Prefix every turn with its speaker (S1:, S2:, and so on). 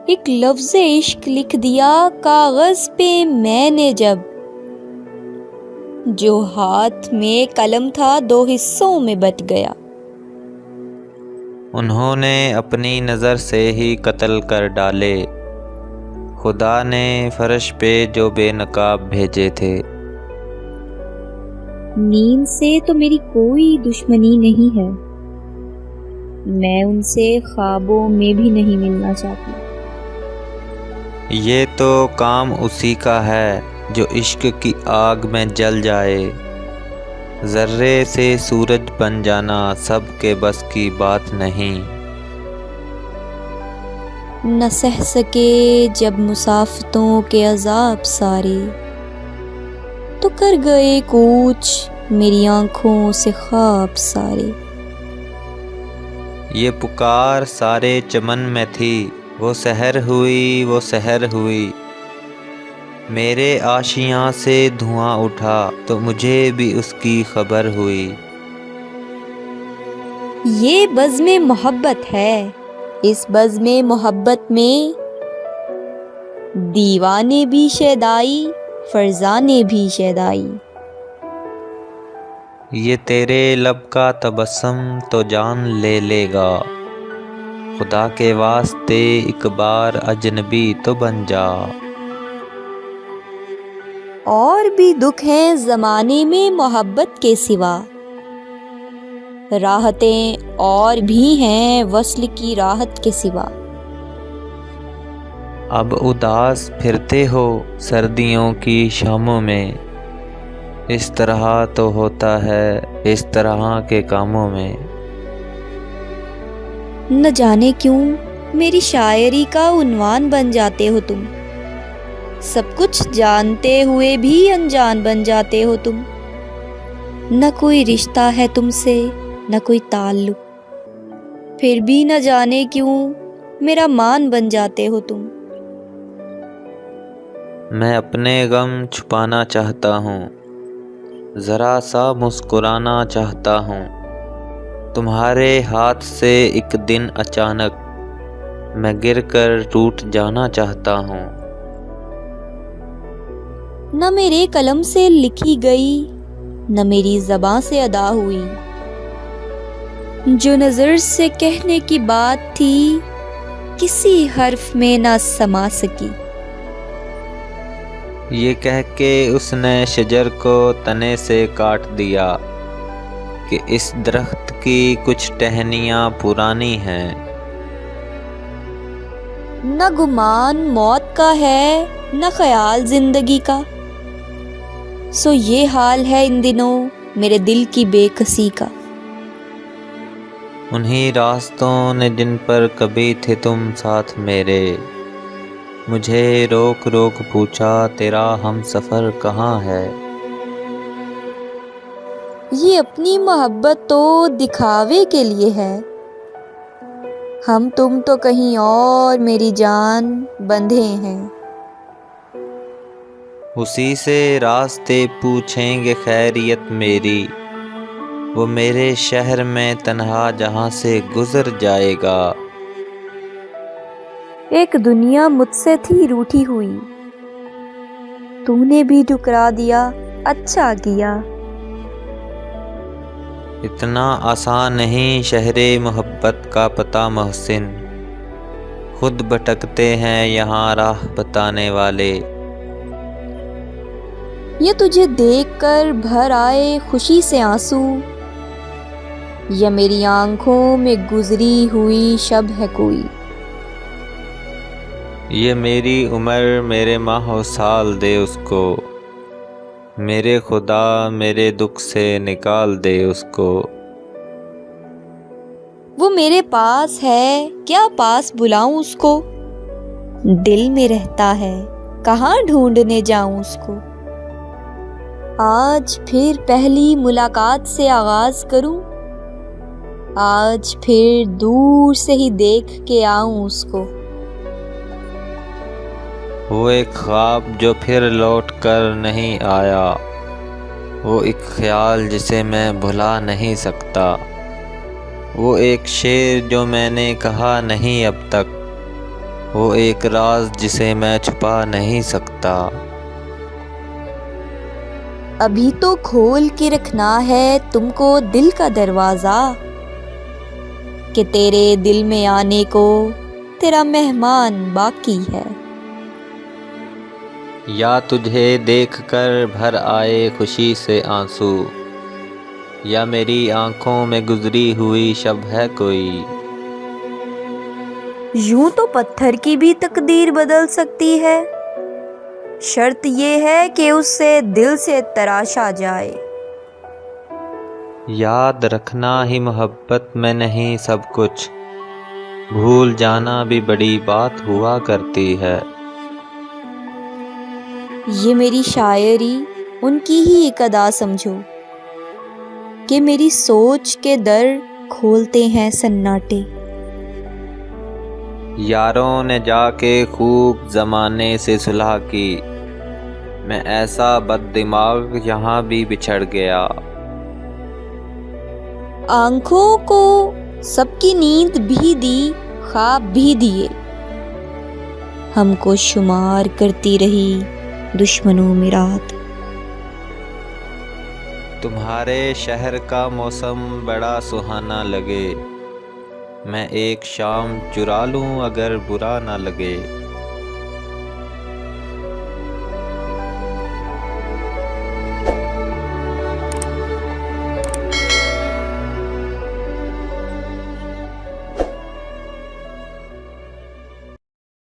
S1: ایک لفظ عشق لکھ دیا کاغذ پہ میں نے جب، جو ہاتھ میں قلم تھا 2 حصوں میں بٹ گیا۔
S2: انہوں نے اپنی نظر سے ہی قتل کر ڈالے، خدا نے فرش پہ جو بے نقاب بھیجے تھے۔
S1: نیند سے تو میری کوئی دشمنی نہیں ہے، میں ان سے خوابوں میں بھی نہیں ملنا چاہتی۔
S2: یہ تو کام اسی کا ہے جو عشق کی آگ میں جل جائے، ذرے سے سورج بن جانا سب کے بس کی بات نہیں۔
S1: نہ سہ سکے جب مسافتوں کے عذاب سارے، تو کر گئے کوچ میری آنکھوں سے خواب سارے۔
S2: یہ پکار سارے چمن میں تھی، وہ سحر ہوئی، وہ سحر ہوئی، میرے آشیاں سے دھواں اٹھا تو مجھے بھی اس کی خبر ہوئی۔
S1: یہ بزم محبت ہے، اس بزم محبت میں دیوانے بھی شیدائی، فرزانے بھی شیدائی۔
S2: یہ تیرے لب کا تبسم تو جان لے لے گا، خدا کے واسطے ایک بار اجنبی تو بن جا۔
S1: اور بھی دکھ ہیں زمانے میں محبت کے سوا، راحتیں اور بھی ہیں وصل کی راحت کے سوا۔
S2: اب اداس پھرتے ہو سردیوں کی شاموں میں، اس طرح تو ہوتا ہے اس طرح کے کاموں میں۔
S1: نہ جانے کیوں میری شاعری کا عنوان بن جاتے ہو تم، سب کچھ جانتے ہوئے بھی انجان بن جاتے ہو تم۔ نہ کوئی رشتہ ہے تم سے نہ کوئی تعلق، پھر بھی نہ جانے کیوں میرا مان بن جاتے ہو تم۔
S2: میں اپنے غم چھپانا چاہتا ہوں، ذرا سا مسکرانا چاہتا ہوں، تمہارے ہاتھ سے ایک دن اچانک میں گر کر ٹوٹ جانا چاہتا ہوں۔
S1: نہ میرے قلم سے لکھی گئی نہ میری زباں سے ادا ہوئی، جو نظر سے کہنے کی بات تھی کسی حرف میں نہ سما سکی۔
S2: یہ کہہ کے اس نے شجر کو تنے سے کاٹ دیا کہ اس درخت کی کچھ ٹہنیاں پرانی ہیں۔
S1: نہ گمان موت کا ہے نہ خیال زندگی کا، سو یہ حال ہے ان دنوں میرے دل کی بے کسی کا۔
S2: انہی راستوں نے جن پر کبھی تھے تم ساتھ میرے، مجھے روک روک پوچھا تیرا ہم سفر کہاں ہے۔
S1: یہ اپنی محبت تو دکھاوے کے لیے ہے، ہم تم تو کہیں اور میری جان بندھے ہیں۔
S2: اسی سے راستے پوچھیں گے خیریت میری، وہ میرے شہر میں تنہا جہاں سے گزر جائے گا۔
S1: ایک دنیا مجھ سے تھی روٹھی ہوئی، تو نے بھی ٹھکرا دیا، اچھا کیا۔
S2: اتنا آسان نہیں شہر محبت کا پتہ محسن، خود بھٹکتے ہیں یہاں راہ بتانے والے۔
S1: یہ تجھے دیکھ کر بھر آئے خوشی سے آنسو، یا میری آنکھوں میں گزری ہوئی شب ہے کوئی۔
S2: یہ میری عمر میرے ماہ و سال دے اس کو، میرے خدا میرے دکھ سے نکال دے اس کو۔
S1: وہ میرے پاس ہے کیا پاس بلاؤں اس کو، دل میں رہتا ہے کہاں ڈھونڈنے جاؤں اس کو۔ آج پھر پہلی ملاقات سے آغاز کروں، آج پھر دور سے ہی دیکھ کے آؤں اس کو۔
S2: وہ ایک خواب جو پھر لوٹ کر نہیں آیا، وہ ایک خیال جسے میں بھلا نہیں سکتا، وہ ایک شعر جو میں نے کہا نہیں اب تک، وہ ایک راز جسے میں چھپا نہیں سکتا۔
S1: ابھی تو کھول کے رکھنا ہے تم کو دل کا دروازہ، کہ تیرے دل میں آنے کو تیرا مہمان باقی ہے۔
S2: یا تجھے دیکھ کر بھر آئے خوشی سے آنسو، یا میری آنکھوں میں گزری ہوئی شب ہے کوئی۔
S1: یوں تو پتھر کی بھی تقدیر بدل سکتی ہے، شرط یہ ہے کہ اس سے دل سے تراشا جائے۔
S2: یاد رکھنا ہی محبت میں نہیں سب کچھ، بھول جانا بھی بڑی بات ہوا کرتی ہے۔
S1: یہ میری شاعری ان کی ہی ایک ادا سمجھو، کہ میری سوچ کے در کھولتے ہیں سناٹے۔
S2: یاروں نے جا کے خوب زمانے سے صلح کی، میں ایسا بد دماغ یہاں بھی بچھڑ گیا۔
S1: آنکھوں کو سب کی نیند بھی دی، خواب بھی دیے، ہم کو شمار کرتی رہی دشمنوں میں رات۔
S2: تمہارے شہر کا موسم بڑا سہانا لگے، میں ایک شام چرا لوں اگر برا نہ لگے۔